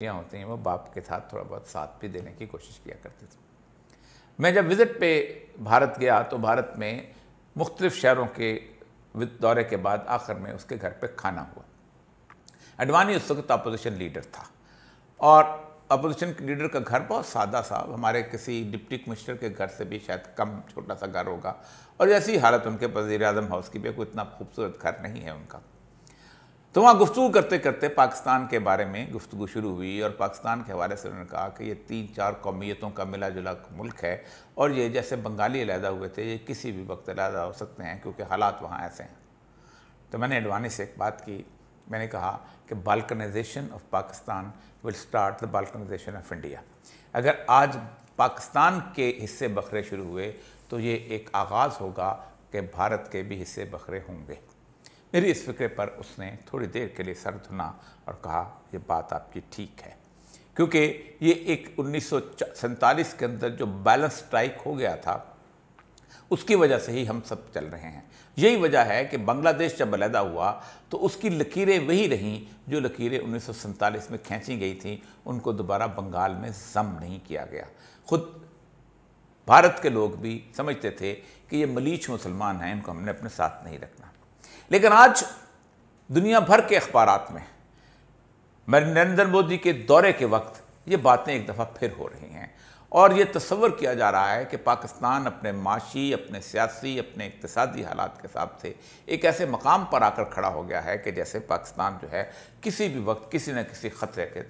ہوتی ہیں وہ باپ کے ساتھ تھوڑا بہت ساتھ بھی دینے کی کوشش کیا کرتے تھے۔ میں جب وزٹ پہ بھارت گیا تو بھارت میں مختلف شہروں کے دورے کے بعد آخر میں اس کے گھر پہ کھانا ہوا۔ اڈوانی اس وقت اپوزیشن لیڈر تھا اور اپوزیشن لیڈر کا گھر بہت سادہ سا، ہمارے کسی ڈپٹی کمشنر کے گھر سے بھی شاید کم چھوٹا سا گھر ہوگا، اور ایسی حالت ان کے وزیر اعظم ہاؤس کی بھی کوئی اتنا خوبصورت گھر نہیں ہے ان کا۔ تو وہاں گفتگو کرتے کرتے پاکستان کے بارے میں گفتگو شروع ہوئی اور پاکستان کے حوالے سے انہوں نے کہا کہ یہ 3-4 قومیتوں کا ملا جلا ملک ہے اور یہ جیسے بنگالی علیحدہ ہوئے تھے یہ کسی بھی وقت علیحدہ ہو سکتے ہیں کیونکہ حالات وہاں ایسے ہیں۔ تو میں نے اڈوانی سے ایک بات کی، میں نے کہا کہ balkanization of Pakistan will start the balkanization of India. اگر آج پاکستان کے حصے بکھرے شروع ہوئے تو یہ ایک آغاز ہوگا کہ بھارت کے بھی حصے بکھرے ہوں گے۔ میری اس فکرے پر اس نے تھوڑی دیر کے لیے سر دھنا اور کہا یہ بات آپ کی ٹھیک ہے، کیونکہ یہ ایک 1947 کے اندر جو بیلنس اسٹرائک ہو گیا تھا اس کی وجہ سے ہی ہم سب چل رہے ہیں۔ یہی وجہ ہے کہ بنگلہ دیش جب علیحدہ ہوا تو اس کی لکیریں وہی رہیں جو لکیریں 1947 میں کھینچی گئی تھیں، ان کو دوبارہ بنگال میں ضم نہیں کیا گیا۔ خود بھارت کے لوگ بھی سمجھتے تھے کہ یہ ملیچ مسلمان ہیں، ان کو ہم نے اپنے ساتھ نہیں رکھنا۔ لیکن آج دنیا بھر کے اخبارات میں نریندر مودی کے دورے کے وقت یہ باتیں ایک دفعہ پھر ہو رہی ہیں اور یہ تصور کیا جا رہا ہے کہ پاکستان اپنے معاشی، اپنے سیاسی، اپنے اقتصادی حالات کے حساب سے ایک ایسے مقام پر آ کر کھڑا ہو گیا ہے کہ جیسے پاکستان جو ہے کسی بھی وقت کسی نہ کسی خطرے کے